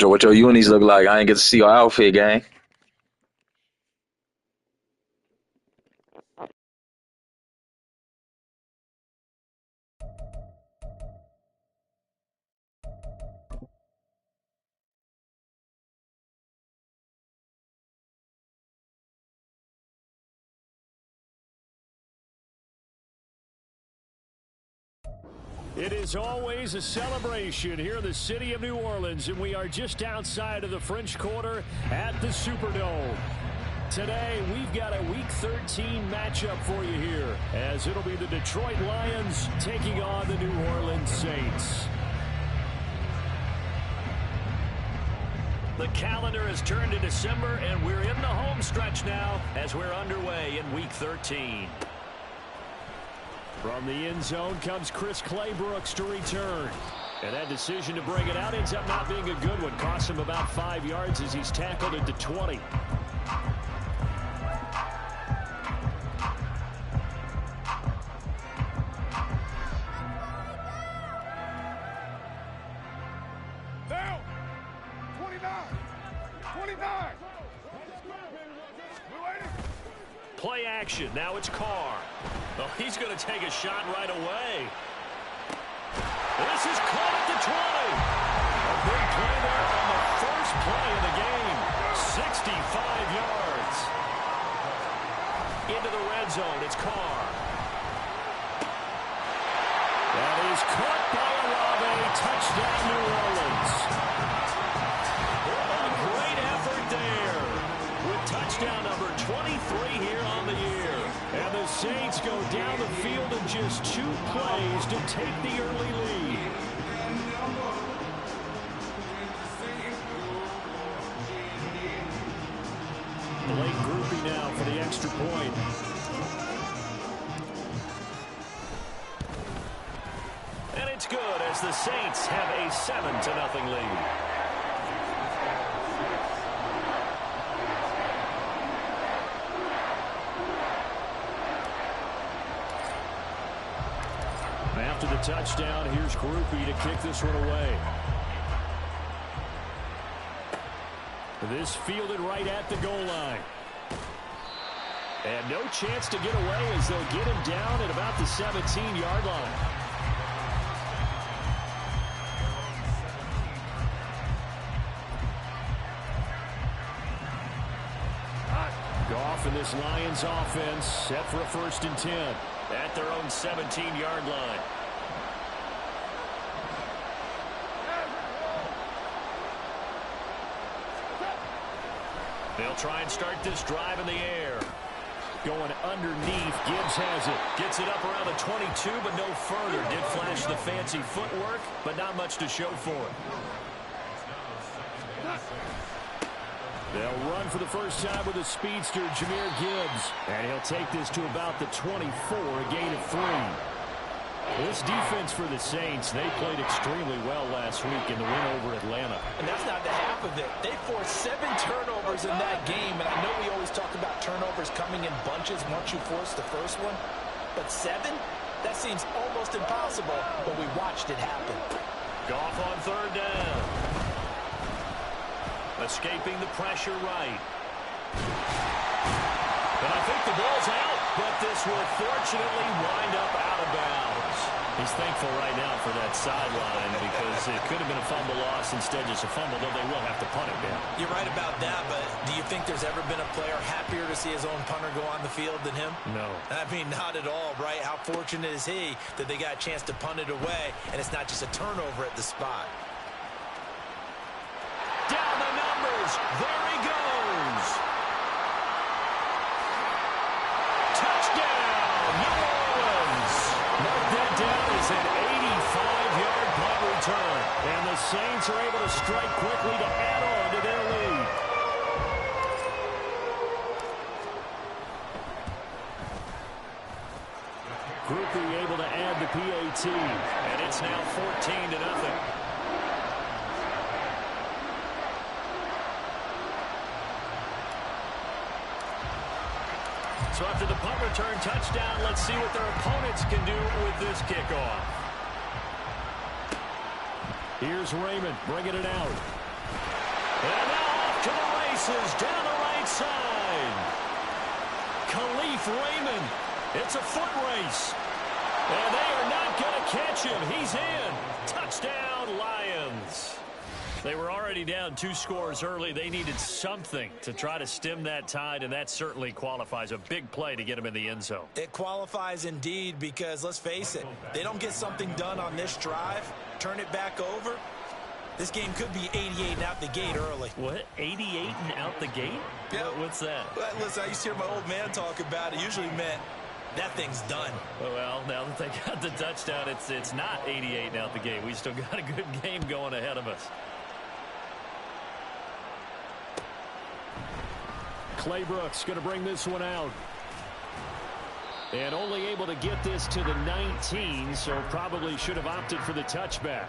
What your unis look like? I ain't get to see your outfit, gang. It is always a celebration here in the city of New Orleans, and we are just outside of the French Quarter at the Superdome. Today, we've got a Week 13 matchup for you here, as it'll be the Detroit Lions taking on the New Orleans Saints. The calendar has turned to December, and we're in the home stretch now as we're underway in Week 13. From the end zone comes Chris Claybrooks to return. And that decision to bring it out ends up not being a good one. Costs him about 5 yards as he's tackled into 20. Down! 29! Play action. Now it's Carr. Oh, he's going to take a shot right away. This is caught at the 20. A big play there on the first play of the game. 65 yards. Into the red zone. It's Carr. That is caught by Olave. Touchdown, New Orleans. A great effort there. With touchdown number 23 here on the year. And the Saints go down the field in just 2 plays to take the early lead. Late groupie now for the extra point. And it's good as the Saints have a 7-0 lead. After the touchdown, here's Groupie to kick this one away. This fielded right at the goal line. And no chance to get away as they'll get him down at about the 17-yard line. Goff and this Lions offense set for a 1st and 10 at their own 17-yard line. They'll try and start this drive in the air. Going underneath, Gibbs has it. Gets it up around the 22, but no further. Did flash the fancy footwork, but not much to show for it. They'll run for the first time with a speedster, Jahmyr Gibbs. And he'll take this to about the 24, a gain of 3. This defense for the Saints, they played extremely well last week in the win over Atlanta. And that's not the half of it. They forced 7 turnovers in that game. And I know we always talk about turnovers coming in bunches once you force the first one. But 7? That seems almost impossible. But we watched it happen. Goff on 3rd down. Escaping the pressure right. And I think the ball's out, but this will fortunately wind up out of bounds. He's thankful right now for that sideline because it could have been a fumble loss, instead just a fumble, though they will have to punt it down. You're right about that, but do you think there's ever been a player happier to see his own punter go on the field than him? No. I mean, not at all, right? How fortunate is he that they got a chance to punt it away, and it's not just a turnover at the spot. Down the numbers. There he goes. Touchdown, New Orleans. Mark that down as an 85-yard punt return. And the Saints are able to strike quickly to add on to their lead. Groupie able to add the PAT. And it's now 14-0. So after the punt return touchdown, let's see what their opponents can do with this kickoff. Here's Raymond bringing it out. And now off to the races down the right side. Khalif Raymond. It's a foot race. And they are not going to catch him. He's in. Touchdown, Lions. They were already down 2 scores early. They needed something to try to stem that tide, and that certainly qualifies. A big play to get them in the end zone. It qualifies indeed because, let's face it, they don't get something done on this drive, turn it back over, this game could be 88 and out the gate early. What? 88 and out the gate? Yeah. What's that? Well, listen, I used to hear my old man talk about it. Usually meant that thing's done. Well, now that they got the touchdown, it's not 88 and out the gate. We still got a good game going ahead of us. Clay Brooks going to bring this one out. And only able to get this to the 19, so probably should have opted for the touchback.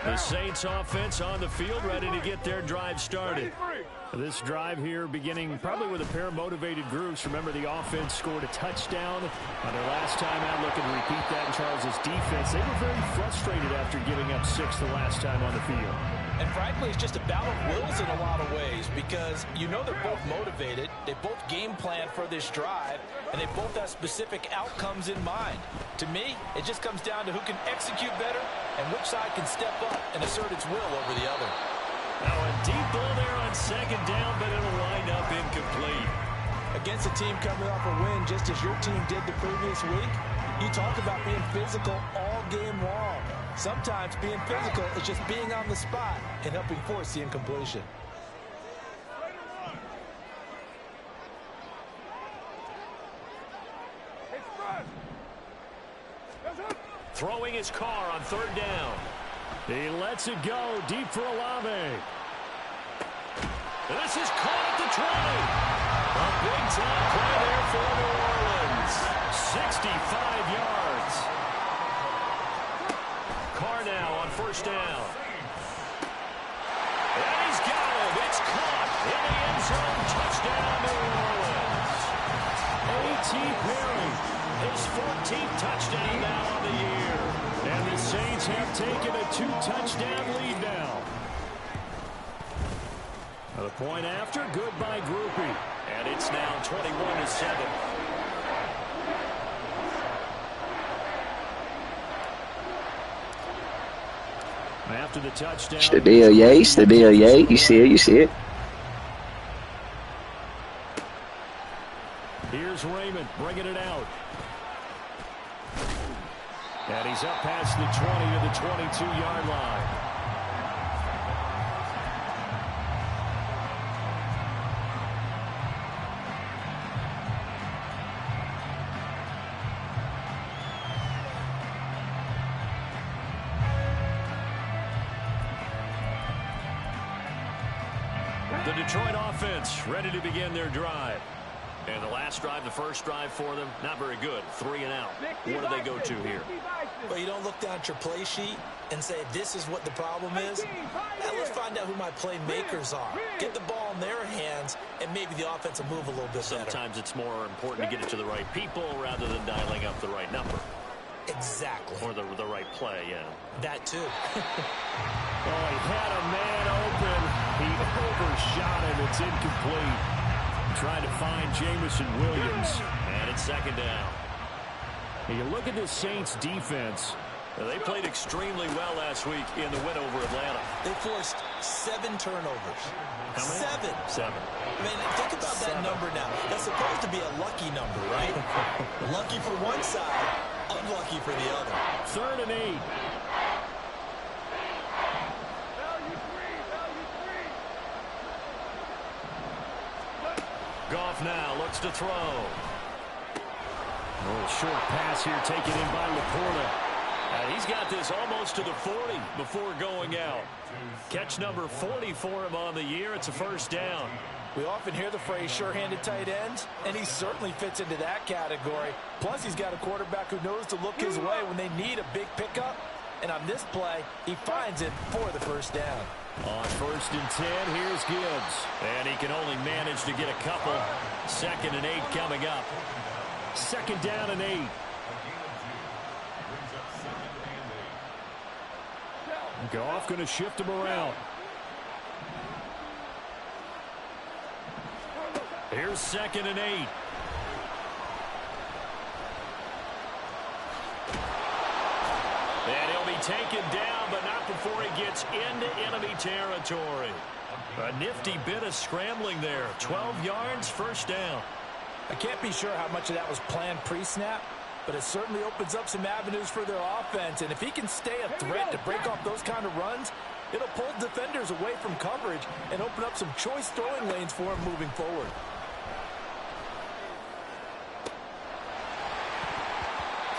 The Saints offense on the field, ready to get their drive started. This drive here beginning probably with a pair of motivated groups. Remember, the offense scored a touchdown on their last time out, looking to repeat that in Charles's defense. They were very frustrated after giving up 6 the last time on the field. And frankly, it's just a battle of wills in a lot of ways because you know they're both motivated, they both game plan for this drive, and they both have specific outcomes in mind. To me, it just comes down to who can execute better and which side can step up and assert its will over the other. Now a deep ball there on second down, but it'll wind up incomplete. Against a team coming off a win just as your team did the previous week, you talk about being physical all game long. Sometimes being physical is just being on the spot and helping force the incompletion. Throwing his car on third down. He lets it go deep for Olave. This is caught at the 20. A big-time play there for New Orleans. 65 yards. Carr now on first down. And he's got him. It's caught in the end zone. Touchdown, New Orleans. A.T. Perry, his 14th touchdown now on the year. And the Saints have taken a 2-touchdown lead now. The point after, good by Groupie. And it's now 21-7. After the touchdown. It's the deal, yeah. It's the deal, yeah. You see it, you see it. Here's Raymond bringing it out. And he's up past the 20 to the 22-yard line. The Detroit offense ready to begin their drive. And the last drive, the first drive for them, not very good. 3 and out. What do they go to here? Well, you don't look down at your play sheet and say, this is what the problem is. Now let's find out who my playmakers are. Get the ball in their hands, and maybe the offense will move a little bit better. Sometimes it's more important to get it to the right people rather than dialing up the right number. Exactly. Or the right play, yeah. That too. Oh, he had a man open. He overshot him. It's incomplete. Trying to find Jamison Williams. And it's second down. And you look at this Saints defense. They played extremely well last week in the win over Atlanta. They forced 7 turnovers. How many? 7. I mean, think about that number now. That's supposed to be a lucky number, right? Lucky for one side, unlucky for the other. 3rd and 8. Goff now looks to throw. A little short pass here taken in by Laporta. He's got this almost to the 40 before going out. Catch number 40 for him on the year. It's a first down. We often hear the phrase sure-handed tight ends, and he certainly fits into that category. Plus, he's got a quarterback who knows to look his way when they need a big pickup. And on this play, he finds it for the first down. On 1st and 10, here's Gibbs. And he can only manage to get a couple. 2nd and 8 coming up. 2nd down and 8. Goff going to shift him around. Here's 2nd and 8. And he'll be taken down, but not before he gets into enemy territory. A nifty bit of scrambling there. 12 yards, 1st down. I can't be sure how much of that was planned pre-snap, but it certainly opens up some avenues for their offense. And if he can stay a threat to break off those kind of runs, it'll pull defenders away from coverage and open up some choice throwing lanes for him moving forward.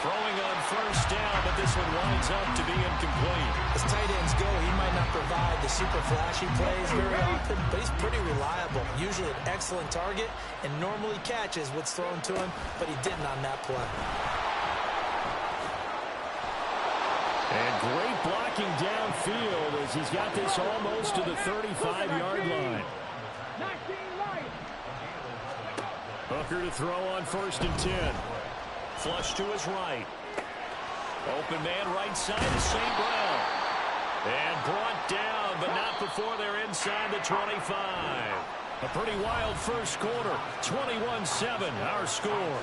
Throwing on 1st down, but this one winds up to be incomplete. As tight ends go, he might not provide the super flashy plays very often, but he's pretty reliable. Usually an excellent target and normally catches what's thrown to him, but he didn't on that play. And great blocking downfield as he's got this almost to the 35-yard line. Hooker to throw on 1st and 10. Flush to his right. Open man right side is St. Brown. And brought down, but not before they're inside the 25. A pretty wild 1st quarter. 21-7, our score.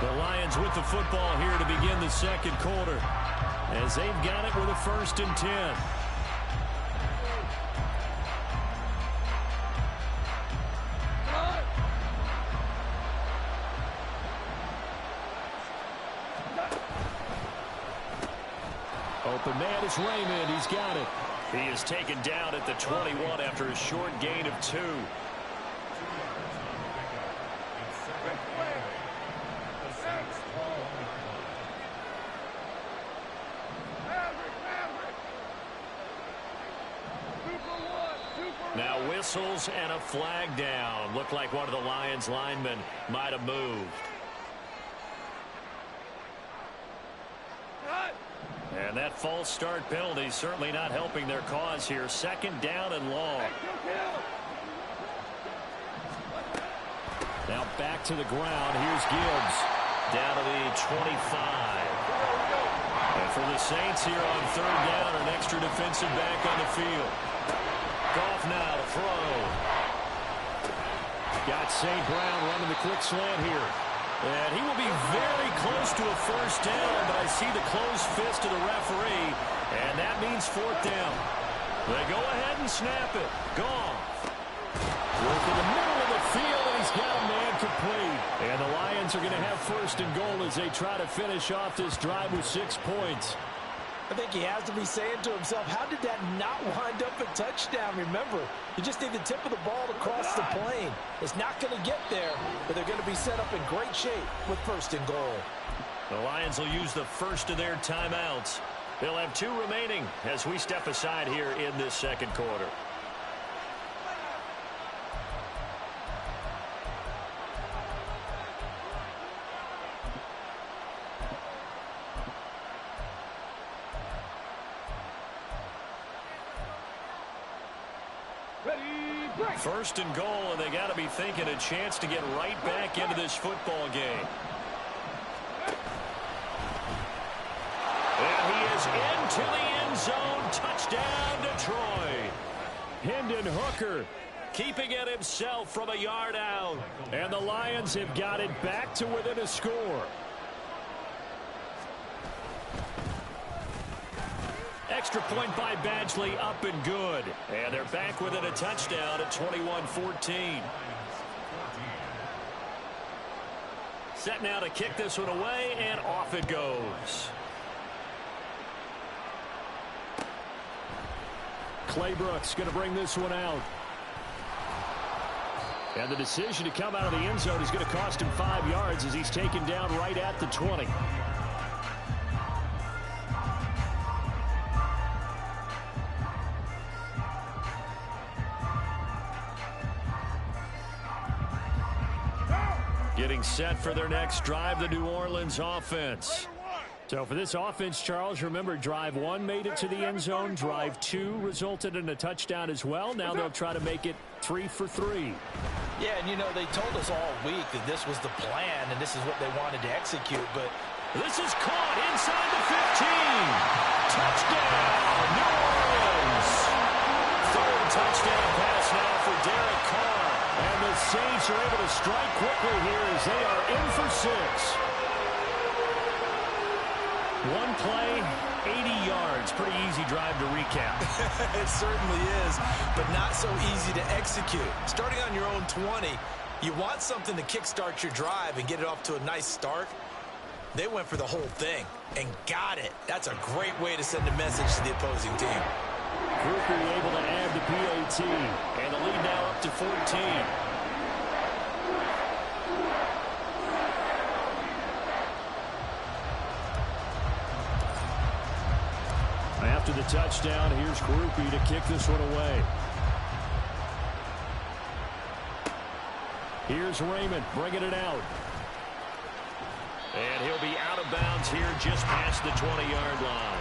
The Lions with the football here to begin the 2nd quarter, as they've got it with a 1st and 10. Open man is Raymond. He's got it. He is taken down at the 21 after a short gain of 2. Now whistles and a flag down. Looked like one of the Lions linemen might have moved. And that false start penalty certainly not helping their cause here. 2nd down and long. Now back to the ground. Here's Gibbs. Down to the 25. And for the Saints here on 3rd down, an extra defensive back on the field. Goff now to throw. Got St. Brown running the quick slant here. And he will be very close to a 1st down, but I see the closed fist of the referee, and that means 4th down. They go ahead and snap it. Goff. Work in the middle of the field, and he's got a man complete. And the Lions are going to have 1st and goal as they try to finish off this drive with 6 points. I think he has to be saying to himself, how did that not wind up a touchdown? Remember, you just need the tip of the ball to cross the plane. It's not going to get there, but they're going to be set up in great shape with 1st and goal. The Lions will use the first of their timeouts. They'll have 2 remaining as we step aside here in this 2nd quarter. First and goal, and they got to be thinking a chance to get right back into this football game. And he is into the end zone. Touchdown, Detroit. Hendon Hooker keeping it himself from a yard out. And the Lions have got it back to within a score. Extra point by Badgley, up and good. And they're back within a touchdown at 21-14. Set now to kick this one away, and off it goes. Clay Brooks going to bring this one out. And the decision to come out of the end zone is going to cost him 5 yards as he's taken down right at the 20. Getting set for their next drive, the New Orleans offense. So for this offense, Charles, remember, drive 1 made it to the end zone. Drive 2 resulted in a touchdown as well. Now they'll try to make it 3 for 3. Yeah, and you know, they told us all week that this was the plan and this is what they wanted to execute. But This is caught inside the 15. Touchdown, New Orleans. Third touchdown pass now for Derek Carr. And the Saints are able to strike quickly here as they are in for 6. One play, 80 yards. Pretty easy drive to recap. It certainly is, but not so easy to execute. Starting on your own 20, you want something to kickstart your drive and get it off to a nice start. They went for the whole thing and got it. That's a great way to send a message to the opposing team. Cooper able to add the PAT, and the lead now up to 14. After the touchdown, here's Groupie to kick this one away. Here's Raymond bringing it out. And he'll be out of bounds here just past the 20-yard line.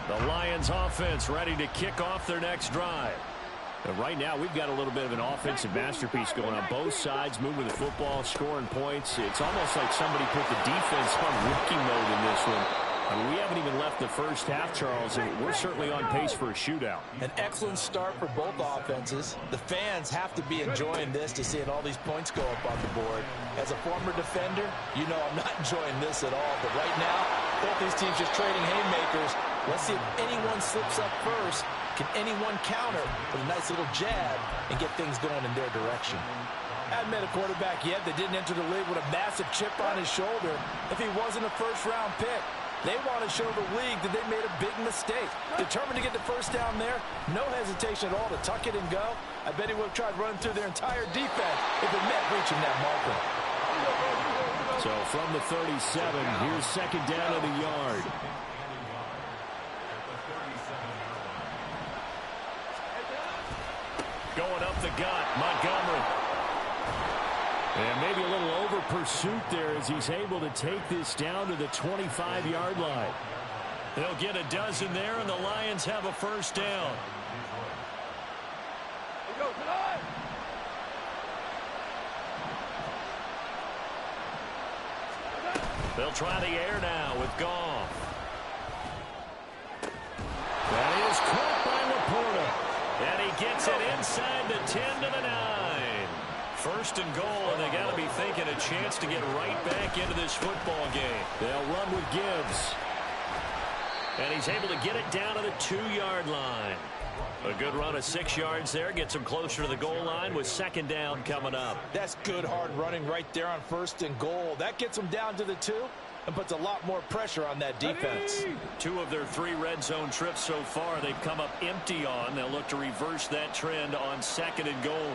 The Lions offense ready to kick off their next drive. And right now, we've got a little bit of an offensive masterpiece going on. Both sides moving the football, scoring points. It's almost like somebody put the defense on rookie mode in this one. I mean, we haven't even left the first half, Charles, and we're certainly on pace for a shootout. An excellent start for both offenses. The fans have to be enjoying this to seeing all these points go up on the board. As a former defender, you know I'm not enjoying this at all. But right now, both these teams just trading haymakers. Let's see if anyone slips up first. Can anyone counter with a nice little jab and get things going in their direction? Hadn't met a quarterback yet that didn't enter the league with a massive chip on his shoulder if he wasn't a first-round pick. They want to show the league that they made a big mistake. Determined to get the first down there. No hesitation at all to tuck it and go. I bet he would have tried running through their entire defense if it meant reaching that marker. So from the 37, here's second down of the yard. Going up the gut, Montgomery. And maybe a little over pursuit there as he's able to take this down to the 25-yard line. They'll get a dozen there, and the Lions have a first down. They'll try the air now with Goff. That is caught by Laporta. And he gets it inside the 10 to the 9. First and goal, and they got to be thinking a chance to get right back into this football game. They'll run with Gibbs. And he's able to get it down to the 2-yard line. A good run of 6 yards there. Gets him closer to the goal line with second down coming up. That's good hard running right there on first and goal. That gets them down to the 2 and puts a lot more pressure on that defense. 2 of their 3 red zone trips so far they've come up empty on. They'll look to reverse that trend on second and goal.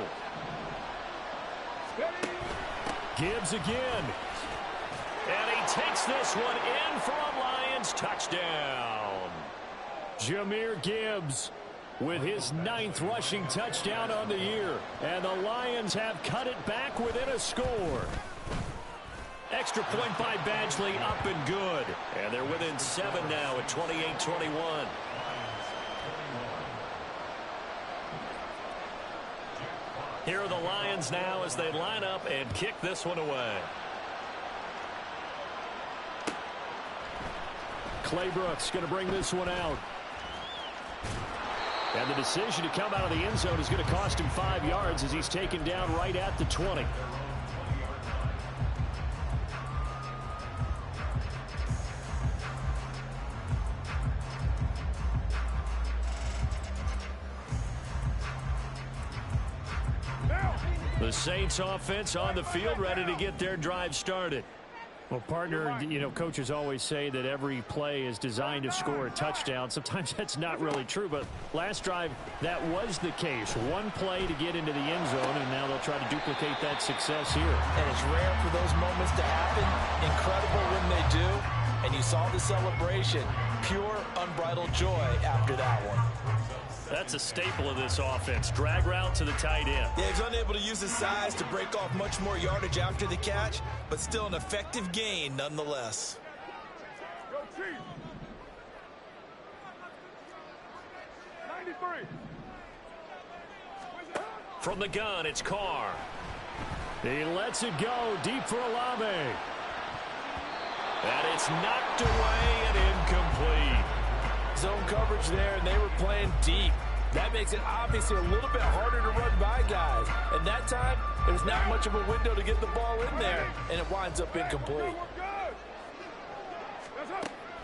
Gibbs again. And he takes this one in for a Lions touchdown. Jahmyr Gibbs with his 9th rushing touchdown on the year. And the Lions have cut it back within a score. Extra point by Badgley, up and good. And they're within 7 now at 28-21. Here are the Lions now as they line up and kick this one away. Clay Brooks going to bring this one out. And the decision to come out of the end zone is going to cost him 5 yards as he's taken down right at the 20. The Saints offense on the field ready to get their drive started. Well, partner, you know, coaches always say that every play is designed to score a touchdown. Sometimes that's not really true, but last drive, that was the case. One play to get into the end zone, and now they'll try to duplicate that success here. And it's rare for those moments to happen. Incredible when they do. And you saw the celebration. Pure, unbridled joy after that one. That's a staple of this offense. Drag route to the tight end. Yeah, he's unable to use his size to break off much more yardage after the catch, but still an effective gain nonetheless. Go Chiefs! Hurry! From the gun, it's Carr. He lets it go deep for Olave. And it's knocked away and incomplete. Zone coverage there, and they were playing deep. That makes it obviously a little bit harder to run by guys. And that time, there's not much of a window to get the ball in there, and it winds up incomplete.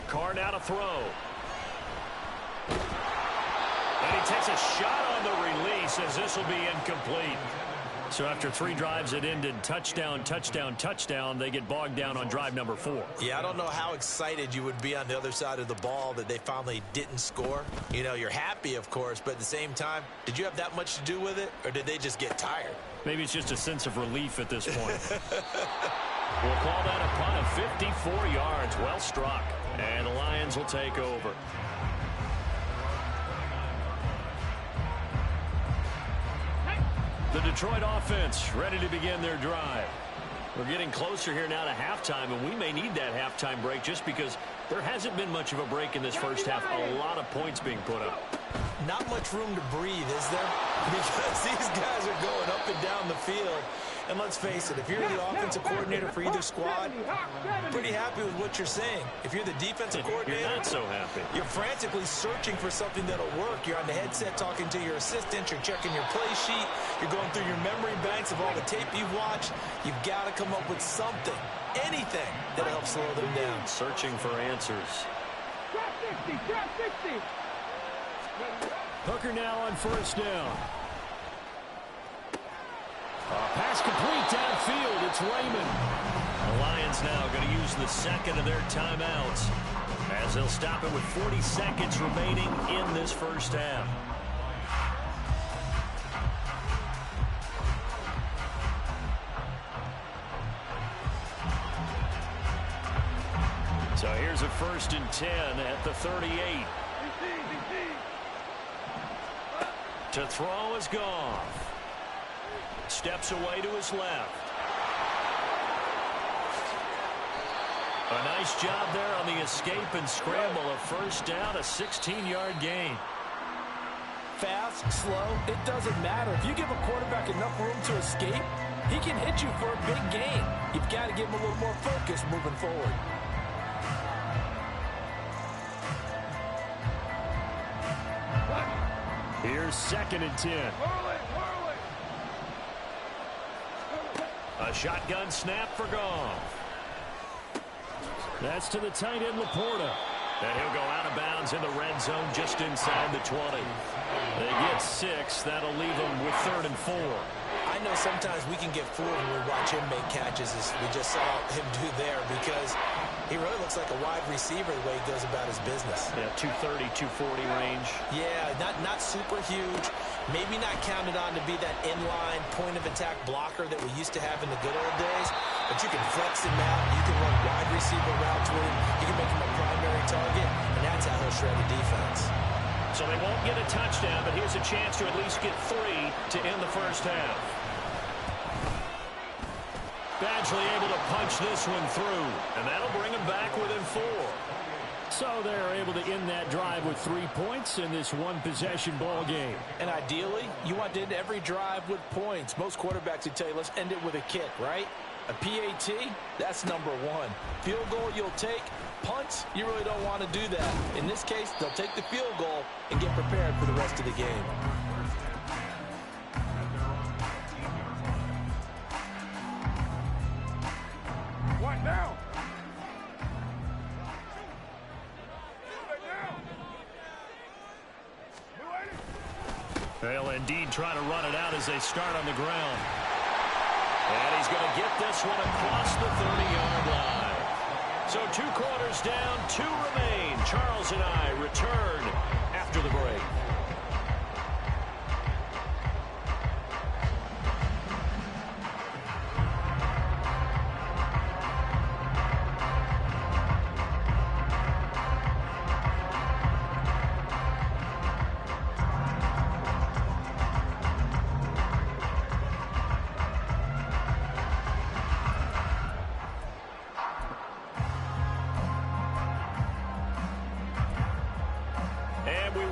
Carr now to throw. And he takes a shot on the release as this will be incomplete. So after 3 drives that ended touchdown, touchdown, touchdown, they get bogged down on drive number 4. Yeah, I don't know how excited you would be on the other side of the ball that they finally didn't score. You know, you're happy, of course, but at the same time, did you have that much to do with it, or did they just get tired? Maybe it's just a sense of relief at this point. We'll call that a punt of 54 yards. Well struck. And the Lions will take over. The Detroit offense ready to begin their drive. We're getting closer here now to halftime, and we may need that halftime break just because there hasn't been much of a break in this first half. A lot of points being put up. Not much room to breathe, is there? Because these guys are going up and down the field. And let's face it, if you're the offensive coordinator for either squad, pretty happy with what you're saying. If you're the defensive coordinator, you're not so happy. You're frantically searching for something that'll work. You're on the headset talking to your assistant. You're checking your play sheet. You're going through your memory banks of all the tape you've watched. You've got to come up with something, anything that'll help slow them down. Searching for answers. Hooker now on first down. Pass complete downfield. It's Raymond. The Lions now going to use the second of their timeouts as they'll stop it with 40 seconds remaining in this first half. So here's a 1st and 10 at the 38. To throw is Goff. Steps away to his left. A nice job there on the escape and scramble. A first down, a 16-yard gain. Fast, slow, it doesn't matter. If you give a quarterback enough room to escape, he can hit you for a big gain. You've got to give him a little more focus moving forward. Here's 2nd and 10. A shotgun snap for Goff. That's to the tight end, Laporta. And he'll go out of bounds in the red zone just inside the 20. They get 6. That'll leave them with 3rd and 4. I know sometimes we can get fooled when we watch him make catches, as we just saw him do there, because he really looks like a wide receiver the way he goes about his business. Yeah, 230, 240 range. Yeah, not super huge. Maybe not counted on to be that inline point-of-attack blocker that we used to have in the good old days. But you can flex him out. You can run wide receiver routes with him. You can make him a primary target, and that's how he'll shred a defense. So they won't get a touchdown, but here's a chance to at least get 3 to end the first half. Badgley able to punch this one through, and that'll bring him back within 4. So they're able to end that drive with 3 points in this one-possession ball game. And ideally, you want to end every drive with points. Most quarterbacks would tell you, let's end it with a kick, right? A PAT, that's number 1. Field goal you'll take. Punts, you really don't want to do that. In this case, they'll take the field goal and get prepared for the rest of the game. What now? They'll indeed try to run it out as they start on the ground. And he's going to get this one across the 30-yard line. So 2 quarters down, 2 remain. Charles and I return after the break.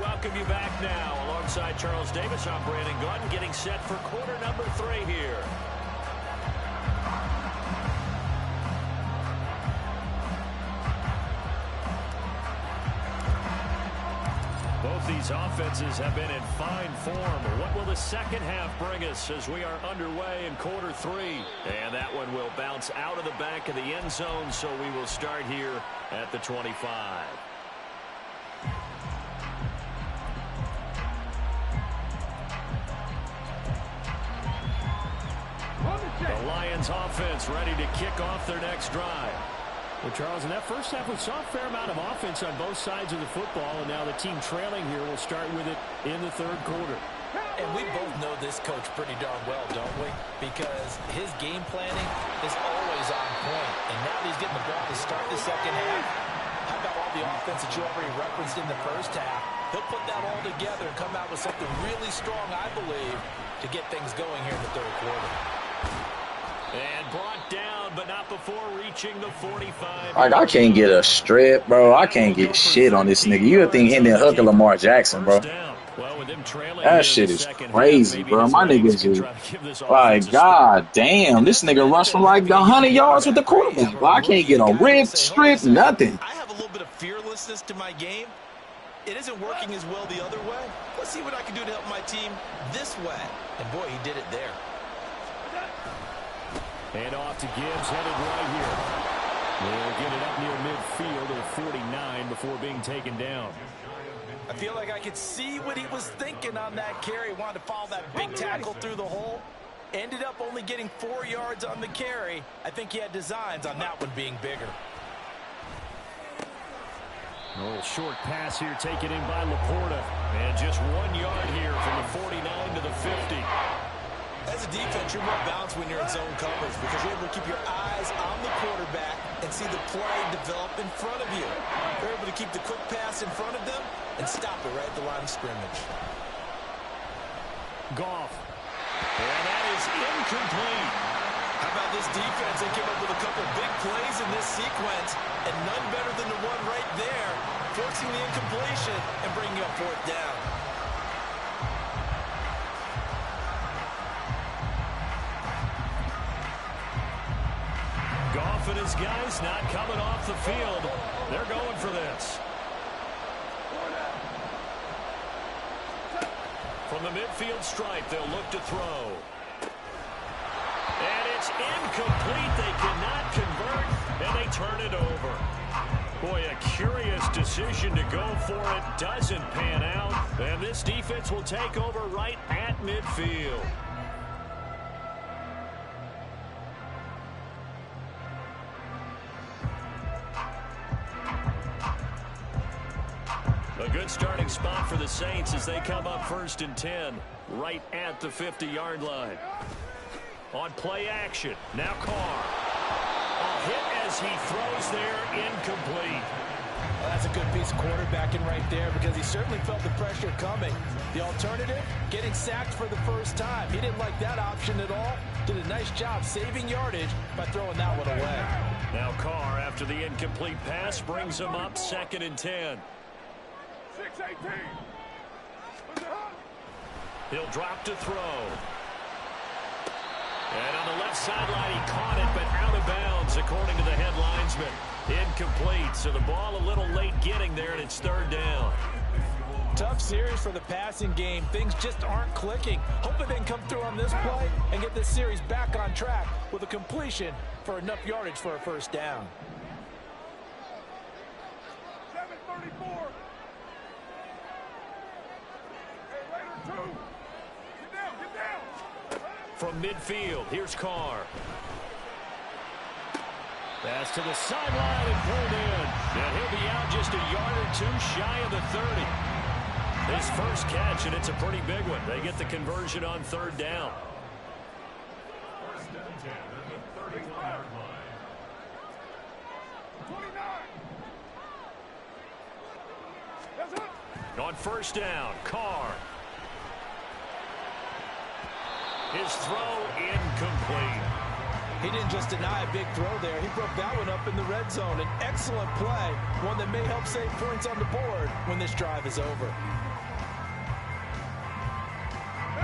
welcome you back now. Alongside Charles Davis, I'm Brandon Gordon, getting set for quarter number 3 here. Both these offenses have been in fine form. What will the second half bring us as we are underway in quarter 3? And that one will bounce out of the back of the end zone, so we will start here at the 25. The Lions offense ready to kick off their next drive. Well, Charles, in that first half, we saw a fair amount of offense on both sides of the football, and now the team trailing here will start with it in the third quarter. And we both know this coach pretty darn well, don't we? Because his game planning is always on point. And now that he's getting the ball to start the second half, how about all the offense that you already referenced in the first half? He'll put that all together and come out with something really strong, I believe, to get things going here in the third quarter. And brought down, but not before reaching the 45. Like, I can't get a strip, bro. I can't get shit on this nigga. You would think hitting that hook of Lamar Jackson, bro. That shit is crazy, bro. My niggas is like, god damn, this nigga rushed from like 100 yards with the quarterback. Well, I can't get a rip, strip, nothing. I have a little bit of fearlessness to my game. It isn't working as well the other way. Let's see what I can do to help my team this way. And boy, he did it there. And off to Gibbs, headed right here. They'll get it up near midfield at 49 before being taken down. I feel like I could see what he was thinking on that carry. Wanted to follow that big tackle through the hole. Ended up only getting 4 yards on the carry. I think he had designs on that one being bigger. A little short pass here taken in by Laporta. And just 1 yard here from the 49 to the 50. As a defense, you're more balanced when you're in zone coverage because you're able to keep your eyes on the quarterback and see the play develop in front of you. You're able to keep the quick pass in front of them and stop it right at the line of scrimmage. Goff. And that is incomplete. How about this defense? They came up with a couple big plays in this sequence, and none better than the one right there, forcing the incompletion and bringing up fourth down. Goff and his guys not coming off the field. They're going for this. From the midfield stripe, they'll look to throw. And it's incomplete. They cannot convert, and they turn it over. Boy, a curious decision to go for it. Doesn't pan out. And this defense will take over right at midfield. A good starting spot for the Saints as they come up 1st and 10, right at the 50-yard line. On play action, now Carr. A hit as he throws there, incomplete. Well, that's a good piece of quarterbacking right there because he certainly felt the pressure coming. The alternative, getting sacked for the first time. He didn't like that option at all. Did a nice job saving yardage by throwing that one away. Now Carr, after the incomplete pass, brings him up 2nd and 10. 6-18. He'll drop to throw. And on the left sideline, he caught it, but out of bounds, according to the head linesman. Incomplete, so the ball a little late getting there, and it's 3rd down. Tough series for the passing game. Things just aren't clicking. Hoping they can come through on this play and get this series back on track with a completion for enough yardage for a first down. 7:34. Hey, Raider 2. Get down, get down. From midfield, here's Carr. Pass to the sideline and pulled in. And he'll be out just a yard or two shy of the 30. His first catch, and it's a pretty big one. They get the conversion on 3rd down. First and 10 at the 30-yard line. 29. That's it. On 1st down, Carr. His throw incomplete. He didn't just deny a big throw there. He broke that one up in the red zone. An excellent play, one that may help save points on the board when this drive is over.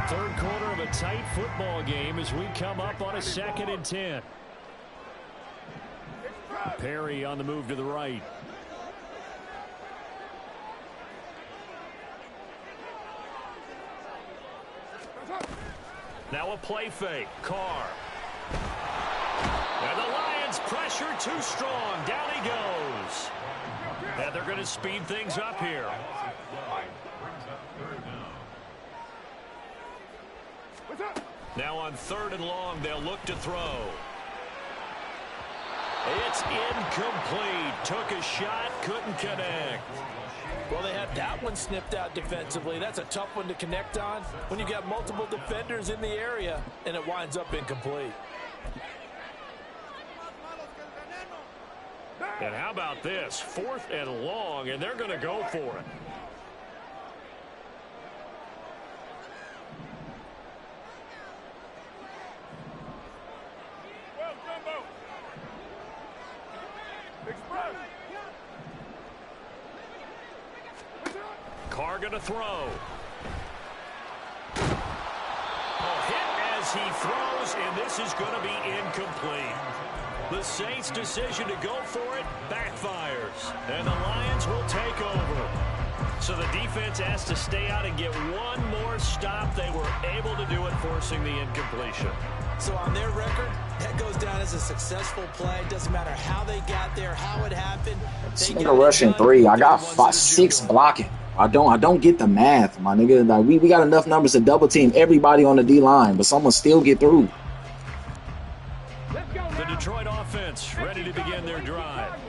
Third quarter of a tight football game as we come up on a 2nd and 10. Perry on the move to the right. Now a play fake. Carr. And the Lions pressure too strong. Down he goes. And they're going to speed things up here. Now on 3rd and long, they'll look to throw. It's incomplete. Took a shot, couldn't connect. Well, they had that one snipped out defensively. That's a tough one to connect on when you got multiple defenders in the area, and it winds up incomplete. And how about this? 4th and long, and they're going to go for it. Carr going to throw. Oh, hit as he throws, and this is going to be incomplete. The Saints' decision to go for it backfires, and the Lions will take over. So the defense has to stay out and get one more stop. They were able to do it, forcing the incompletion. So on their record, that goes down as a successful play. Doesn't matter how they got there, how it happened. Nigga rushing 3. I got 6 blocking. I don't get the math, my nigga. Like we got enough numbers to double team everybody on the D line, but someone still get through. The Detroit offense ready to begin their drive.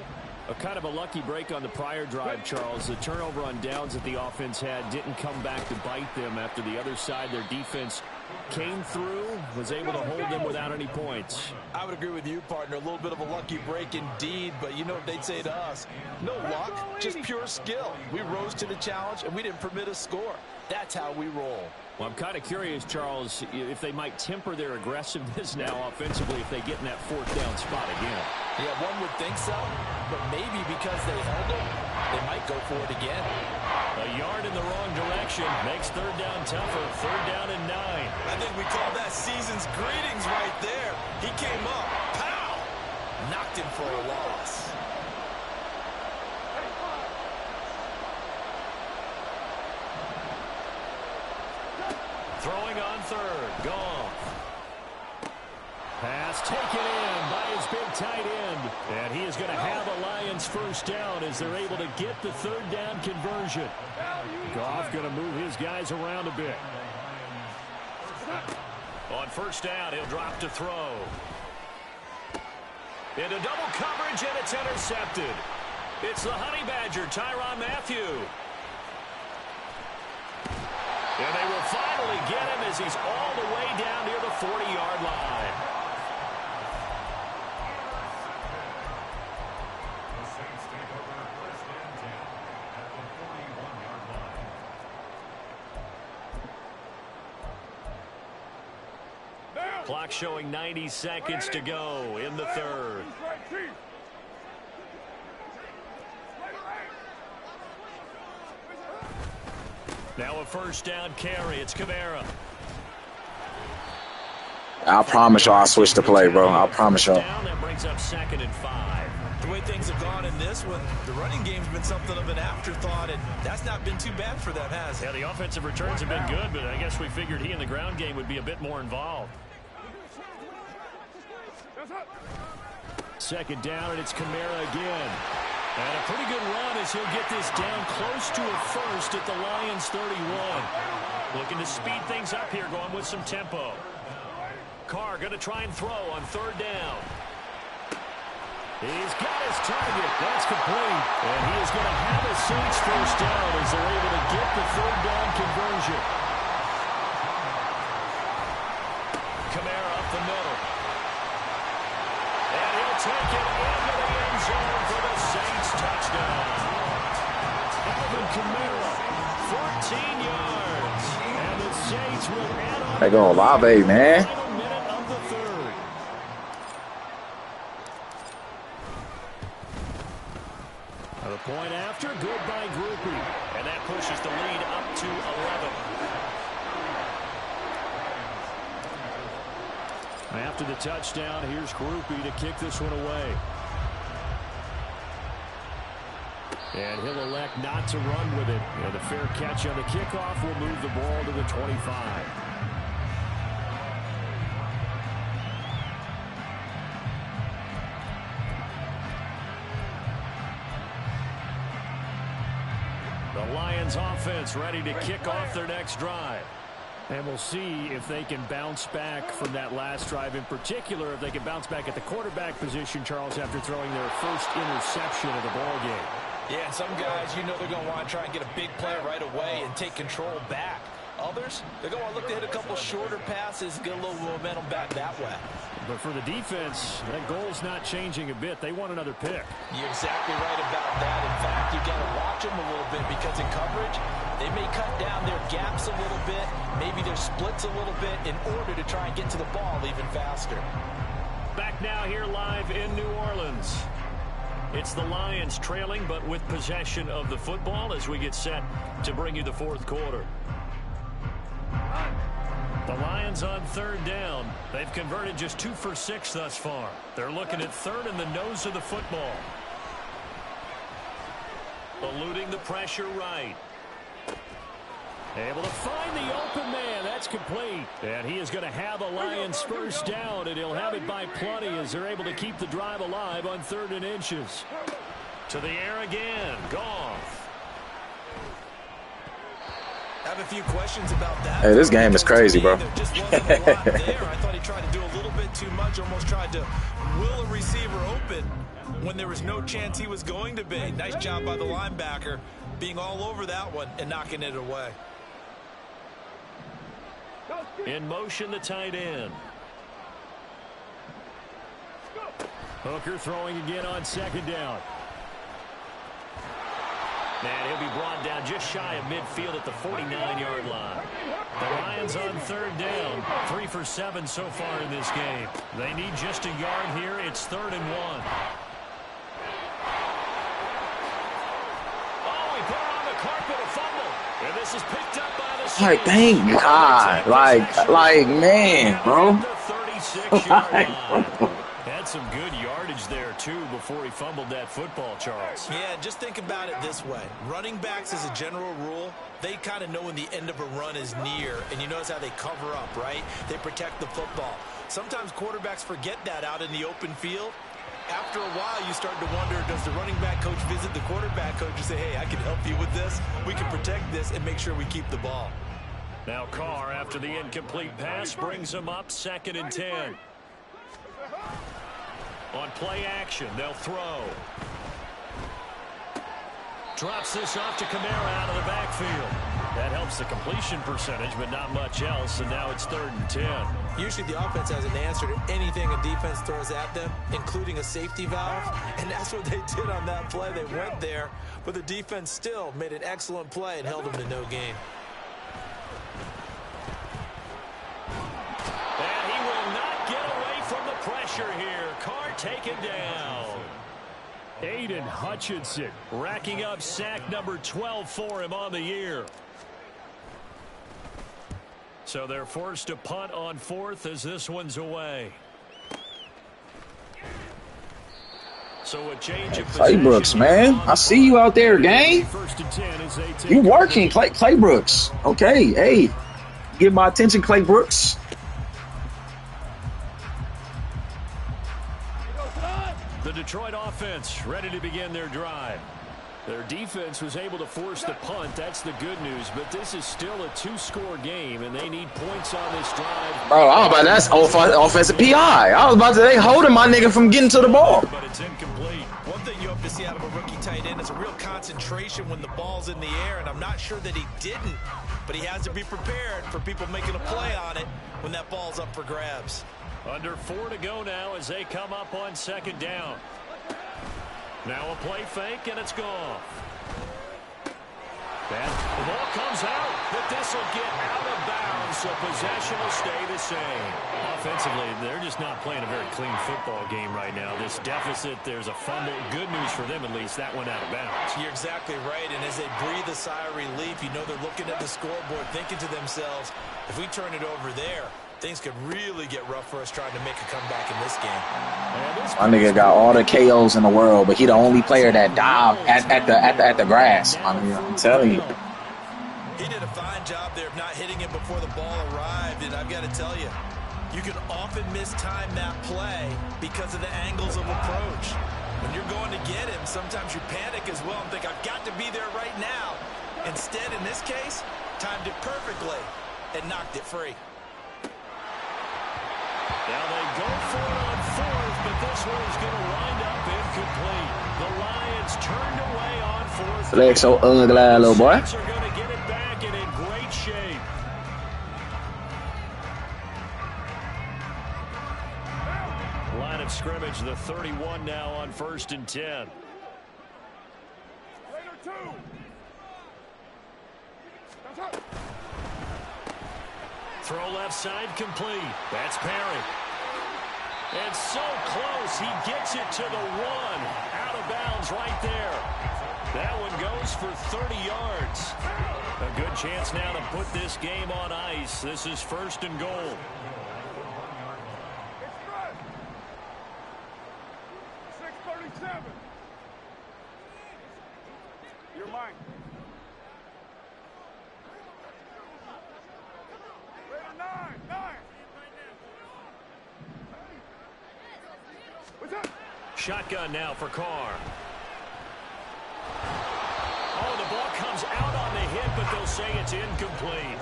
A kind of a lucky break on the prior drive, Charles. The turnover on downs that the offense had didn't come back to bite them after the other side. Their defense came through, was able to hold them without any points. I would agree with you, partner. A little bit of a lucky break indeed, but you know what they'd say to us? No luck, just pure skill. We rose to the challenge, and we didn't permit a score. That's how we roll. Well, I'm kind of curious, Charles, if they might temper their aggressiveness now offensively if they get in that 4th down spot again. Yeah, one would think so, but maybe because they held them, they might go for it again. A yard in the wrong direction makes 3rd down tougher. 3rd down and 9. I think we call that season's greetings right there. He came up, pow, knocked him for a loss. Throwing on 3rd. Goff. Pass taken in by his big tight end. And he is going to have a Lions 1st down as they're able to get the 3rd down conversion. Goff going to move his guys around a bit. On 1st down, he'll drop to throw. Into double coverage, and it's intercepted. It's the Honey Badger, Tyrann Mathieu. And they will finally get him as he's all the way down near the 40-yard line. Clock showing 90 seconds to go in the 3rd. Now a 1st down carry. It's Kamara. I promise y'all I switched to play, bro. I promise y'all. That brings up 2nd and 5. The way things have gone in this one, the running game's been something of an afterthought, and that's not been too bad for them, has it? Yeah, the offensive returns have been good, but I guess we figured he in the ground game would be a bit more involved. 2nd down, and it's Kamara again. And a pretty good run as he'll get this down close to a 1st at the Lions 31. Looking to speed things up here, going with some tempo. Carr going to try and throw on 3rd down. He's got his target. That's complete. And he is going to have a Saints 1st down as they're able to get the 3rd down conversion. Kamara up the middle. And he'll take it into the end zone for the Saints touchdown. Alvin Kamara, 14 yards. And the Saints will add on. They go Olave, man. Final minute of the 3rd. The point after, good by Groupie. And that pushes the lead up to 11. After the touchdown, here's Groupie to kick this one away. And he'll elect not to run with it. And the fair catch on the kickoff will move the ball to the 25. The Lions offense ready to kick off their next drive. And we'll see if they can bounce back from that last drive in particular, if they can bounce back at the quarterback position, Charles, after throwing their first interception of the ball game. Yeah, some guys, you know they're going to want to try and get a big play right away and take control back. Others, they're going to look to hit a couple shorter passes, get a little momentum back that way. But for the defense, that goal's not changing a bit. They want another pick. You're exactly right about that. In fact, you got to watch them a little bit because in coverage, they may cut down their gaps a little bit, maybe their splits a little bit in order to try and get to the ball even faster. Back now here live in New Orleans. It's the Lions trailing, but with possession of the football as we get set to bring you the fourth quarter. The Lions on third down. They've converted just 2 for 6 thus far. They're looking at third in the nose of the football. Eluding the pressure right. Able to find the open man. That's complete. And he is going to have a Lions first down, and he'll have it by plenty as they're able to keep the drive alive on 3rd and inches. To the air again. Goff. I have a few questions about that. Hey, this game is crazy, bro. There just wasn't a lot there. I thought he tried to do a little bit too much, almost tried to will a receiver open when there was no chance he was going to be. Nice job by the linebacker being all over that one and knocking it away. In motion, the tight end. Hooker throwing again on 2nd down. And he'll be brought down just shy of midfield at the 49-yard line. The Lions on 3rd down. 3 for 7 so far in this game. They need just a yard here. It's 3rd and 1. Oh, he put it on the carpet, a fumble. And this is picked up by the... Like, thank God. Like, man, bro. 36-yard line. Had some good yardage there, too, before he fumbled that football, Charles. Yeah, just think about it this way. Running backs, as a general rule, they kind of know when the end of a run is near, and you notice how they cover up, right? They protect the football. Sometimes quarterbacks forget that out in the open field. After a while, you start to wonder, does the running back coach visit the quarterback coach and say, hey, I can help you with this. We can protect this and make sure we keep the ball. Now Carr, after the incomplete pass, brings him up 2nd and 10. On play action, they'll throw. Drops this off to Kamara out of the backfield. That helps the completion percentage, but not much else, and now it's 3rd and 10. Usually the offense has an answer to anything a defense throws at them, including a safety valve, and that's what they did on that play. They went there, but the defense still made an excellent play and held them to no gain. And he will not get away from the pressure here. Carr taken down. Aiden Hutchinson racking up sack number 12 for him on the year. So they're forced to punt on 4th as this one's away. So a change of Claybrooks, man. I see you out there, gang. You working, Claybrooks. Okay, hey. Get my attention, Claybrooks. The Detroit offense ready to begin their drive. Their defense was able to force the punt. That's the good news. But this is still a 2-score game, and they need points on this drive. Bro, I was about to, that's offensive PI. I was about to say, holding my nigga from getting to the ball. But it's incomplete. One thing you hope to see out of a rookie tight end is a real concentration when the ball's in the air, and I'm not sure that he didn't, but he has to be prepared for people making a play on it when that ball's up for grabs. Under 4 to go now as they come up on 2nd down. Now a play fake, and it's gone. The ball comes out, but this will get out of bounds, so possession will stay the same. Offensively, they're just not playing a very clean football game right now. This deficit, there's a fumble. Good news for them, at least. That went out of bounds. You're exactly right, and as they breathe a sigh of relief, you know they're looking at the scoreboard, thinking to themselves, if we turn it over there, things could really get rough for us trying to make a comeback in this game. My nigga got all the KOs in the world, but he the only player that dive at the grass. I mean, I'm telling you. He did a fine job there of not hitting it before the ball arrived, and I've got to tell you, you can often mistime that play because of the angles of approach. When you're going to get him, sometimes you panic as well and think, I've got to be there right now. Instead, in this case, timed it perfectly and knocked it free. Now they go for it on fourth, but this one is going to wind up incomplete. The Lions turned away on fourth. The leg's so ugly, little boy. Saints are going to get it back and in great shape. Line of scrimmage, the 31 now on 1st and 10. Throw left side complete. That's Perry. And so close. He gets it to the one. Out of bounds right there. That one goes for 30 yards. A good chance now to put this game on ice. This is 1st and goal. You're mine. Shotgun now for Carr. Oh, the ball comes out on the hit, but they'll say it's incomplete.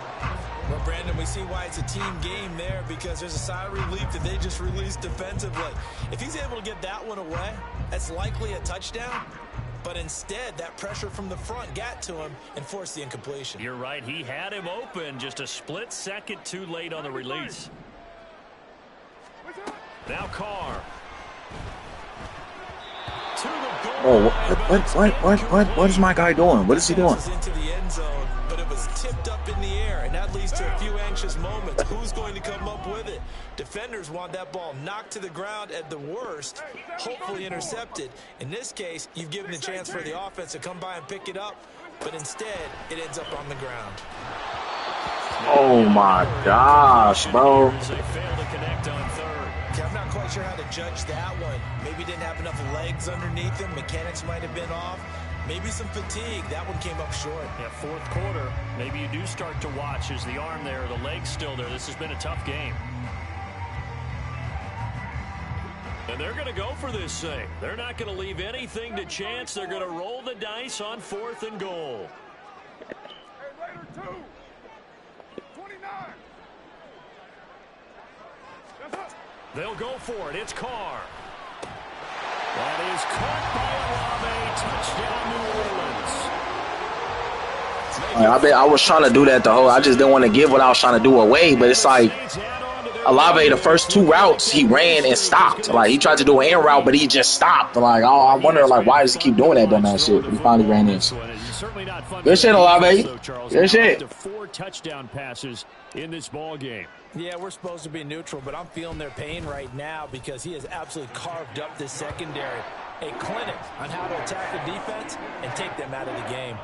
Well, Brandon, we see why it's a team game there, because there's a sigh of relief that they just released defensively. If he's able to get that one away, that's likely a touchdown. But instead, that pressure from the front got to him and forced the incompletion. You're right. He had him open, just a split second too late on the release. Now Carr. Oh, what is my guy doing? What is he doing? Into the end zone, but it was tipped up in the air, and that leads to a few anxious moments. Who's going to come up with it? Defenders want that ball knocked to the ground at the worst, hopefully intercepted. In this case, you've given a chance for the offense to come by and pick it up, but instead, it ends up on the ground. Oh my gosh, bro. They fail to connect on third. I'm not quite sure how to judge that one. Maybe didn't have enough legs underneath him. Mechanics might have been off. Maybe some fatigue. That one came up short. Yeah, 4th quarter. Maybe you do start to watch as the arm there, the leg's still there. This has been a tough game. And they're going to go for this thing. They're not going to leave anything to chance. They're going to roll the dice on 4th and goal. Hey, Raider 2. 29. That's up. They'll go for it. It's Carr. That is caught by Olave. Touchdown, New Orleans. I was trying to do that the whole. I just didn't want to give what I was trying to do away. But it's like Olave, the first 2 routes he ran and stopped. Like he tried to do an in route, but he just stopped. Like I wonder, like why does he keep doing that dumbass shit? He finally ran in. Good shit, Olave. Good shit. 4 touchdown passes in this ball game. Yeah, we're supposed to be neutral, but I'm feeling their pain right now because he has absolutely carved up this secondary. A clinic on how to attack the defense and take them out of the game.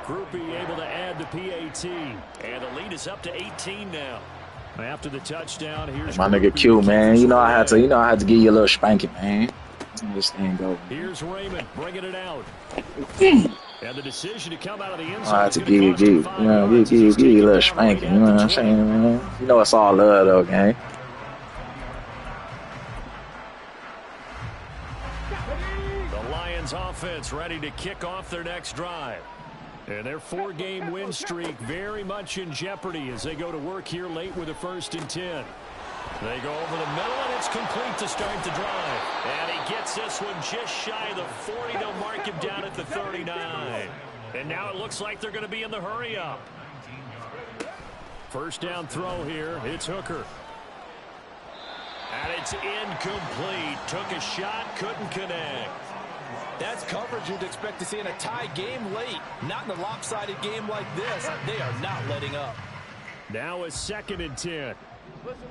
Groupie able to add the PAT, and the lead is up to 18 now. After the touchdown, here's my nigga Q, man. You know I had to give you a little spanking, man. This thing go. Here's Raymond bringing it out. And the decision to come out of the end zone. I had to give you a little spanking. You know what I'm saying, man? You know it's all love, though, gang. The Lions offense ready to kick off their next drive. And their 4-game win streak very much in jeopardy as they go to work here late with a 1st and 10. They go over the middle, and it's complete to start the drive. And he gets this one just shy of the 40. They'll mark him down at the 39. And now it looks like they're going to be in the hurry-up. First down throw here. It's Hooker. And it's incomplete. Took a shot, couldn't connect. That's coverage you'd expect to see in a tie game late. Not in a lopsided game like this. They are not letting up. Now it's 2nd and 10. Listen.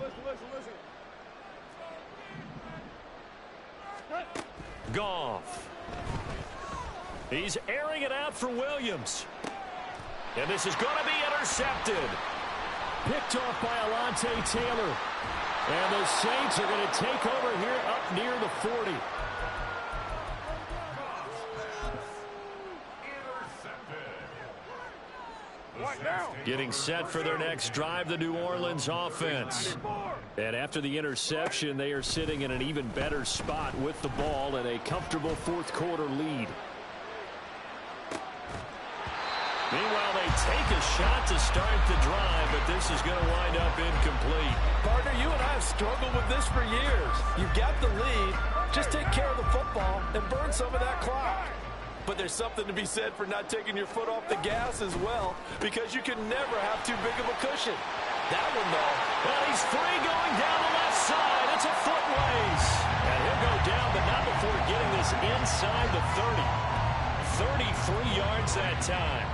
Goff. He's airing it out for Williams. And this is going to be intercepted. picked off by Alontae Taylor. And the Saints are going to take over here up near the 40. Getting set for their next drive, the New Orleans offense. And after the interception, they are sitting in an even better spot with the ball and a comfortable fourth quarter lead. Meanwhile, they take a shot to start the drive, but this is going to wind up incomplete. Partner, you and I have struggled with this for years. You've got the lead. Just take care of the football and burn some of that clock. But there's something to be said for not taking your foot off the gas as well, because you can never have too big of a cushion. That one, though. Well, he's free going down the left side. It's a foot race. And he'll go down, but not before getting this inside the 30. 33 yards that time.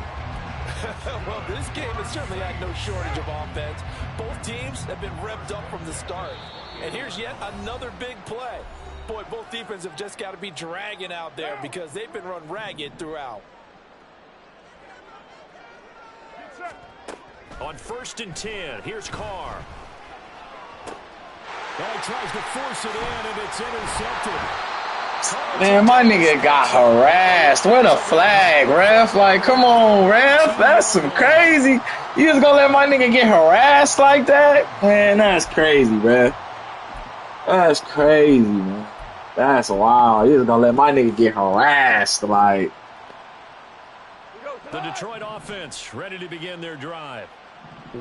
Well, this game has certainly had no shortage of offense. Both teams have been revved up from the start. And here's yet another big play. Boy, both defenses have just got to be dragging out there because they've been run ragged throughout. On 1st and 10, here's Carr. Well, he tries to force it in, and it's intercepted. Man, my nigga got harassed. Where the flag, ref? Like, come on, ref. That's some crazy. You just gonna let my nigga get harassed like that? Man, that's crazy, ref. That's crazy, man. That's wild. You just gonna let my nigga get harassed, like. The Detroit offense ready to begin their drive.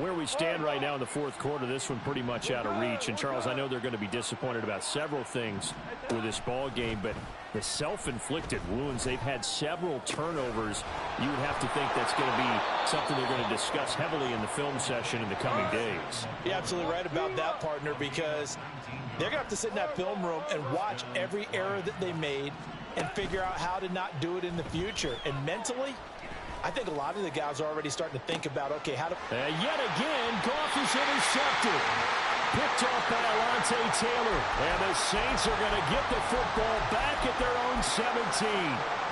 Where we stand right now in the fourth quarter, this one pretty much out of reach. And, Charles, I know they're going to be disappointed about several things with this ball game, but the self-inflicted wounds, they've had several turnovers. You would have to think that's going to be something they're going to discuss heavily in the film session in the coming days. You're absolutely right about that, partner, because they're going to have to sit in that film room and watch every error that they made and figure out how to not do it in the future. And mentally, I think a lot of the guys are already starting to think about, okay, how to... yet again, Goff is intercepted. Picked off by Alontae Taylor. And the Saints are going to get the football back at their own 17.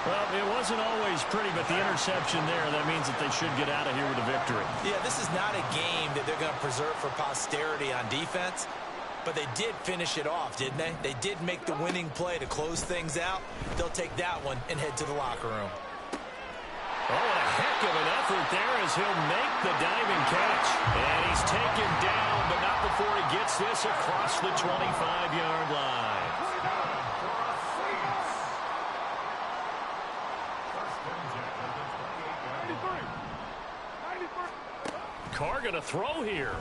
Well, it wasn't always pretty, but the interception there, that means that they should get out of here with a victory. Yeah, this is not a game that they're going to preserve for posterity on defense. But they did finish it off, didn't they? They did make the winning play to close things out. They'll take that one and head to the locker room. Oh, a heck of an effort there as he'll make the diving catch. And he's taken down, but not before he gets this across the 25-yard line. Carr going to throw here.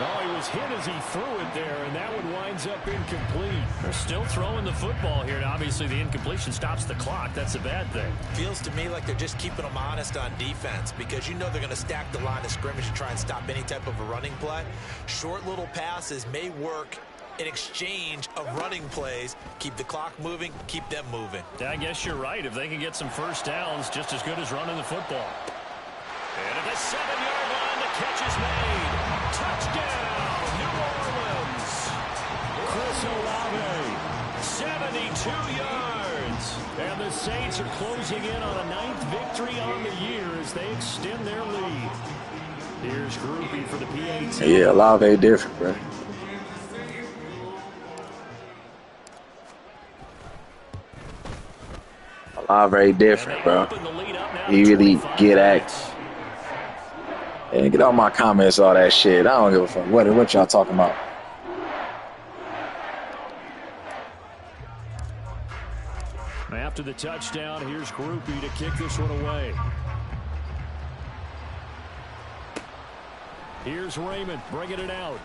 Oh, he was hit as he threw it there, and that one winds up incomplete. They're still throwing the football here, and obviously the incompletion stops the clock. That's a bad thing. Feels to me like they're just keeping them honest on defense because you know they're going to stack the line of scrimmage and try and stop any type of a running play. Short little passes may work in exchange of running plays. Keep the clock moving, keep them moving. I guess you're right. If they can get some first downs, just as good as running the football. And at the 7-yard line, the catch is made. Touchdown, New Orleans. Chris Olave, 72 yards. And the Saints are closing in on a 9th victory on the year as they extend their lead. Here's Groupie for the PAT. Yeah, Olave different, bro. Olave different, bro. He really get at. And get all my comments, all that shit. I don't give a fuck. What y'all talking about? After the touchdown, here's Groupie to kick this one away. Here's Raymond bringing it out.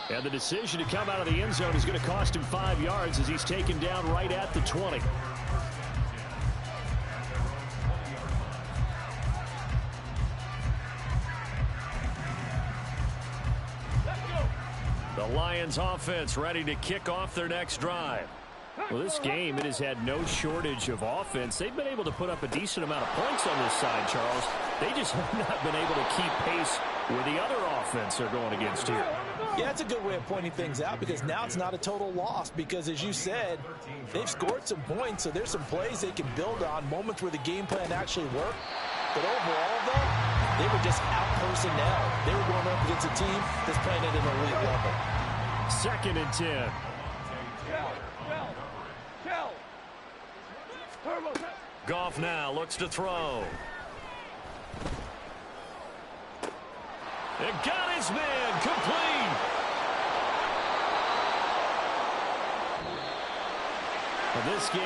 And the decision to come out of the end zone is going to cost him 5 yards as he's taken down right at the 20. The Lions offense ready to kick off their next drive. Well, this game, it has had no shortage of offense. They've been able to put up a decent amount of points on this side, Charles. They just have not been able to keep pace with the other offense they're going against here. Yeah, that's a good way of pointing things out because now it's not a total loss because, as you said, they've scored some points, so there's some plays they can build on, moments where the game plan actually worked. But overall, though, they were just out-personnel. They were going up against a team that's playing at an elite level. 2nd and 10. Goff now looks to throw. It got his man complete.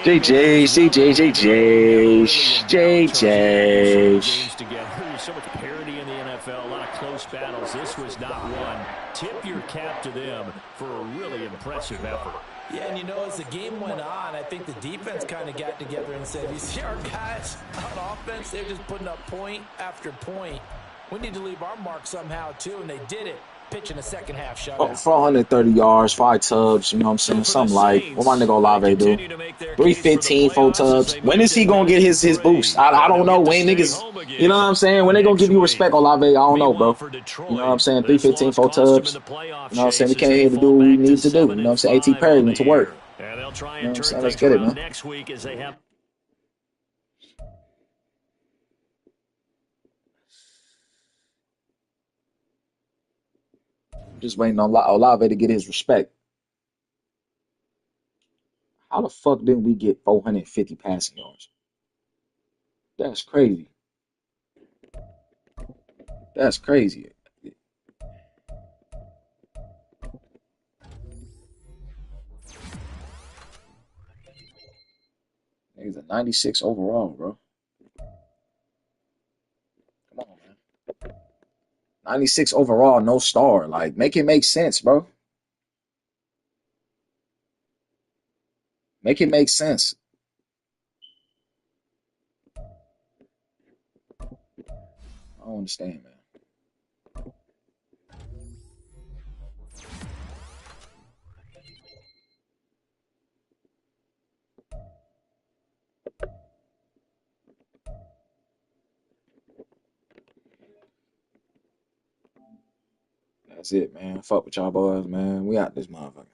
JJ, So much parity in the NFL, a lot of close battles. This was not one. Tip your cap to them for a really impressive effort. Yeah, and you know, as the game went on, I think the defense kind of got together and said, you see our guys on offense, they're just putting up point after point. We need to leave our mark somehow, too, and they did it. Pitching a second half shutout. 430 yards, 5 tubs, you know what I'm saying? Something like, what my nigga Olave do? 315, 4 tubs. When is he going to get his boost? I don't know. When niggas, you know what I'm saying? When they going to give you respect, Olave? I don't know, bro. You know what I'm saying? 315, 4 tubs. You know what I'm saying? We came here to do what we need to do. You know what I'm saying? A.T. Perry went to work. You know what I'm saying? Let's get it, man. Next week as they have. Just waiting on Olave to get his respect. How the fuck didn't we get 450 passing yards? That's crazy. That's crazy. He's a 96 overall, bro. Come on, man. 96 overall, no star. Like, make it make sense, bro. Make it make sense. I don't understand, man. That's it, man. Fuck with y'all boys, man. We out this motherfucker.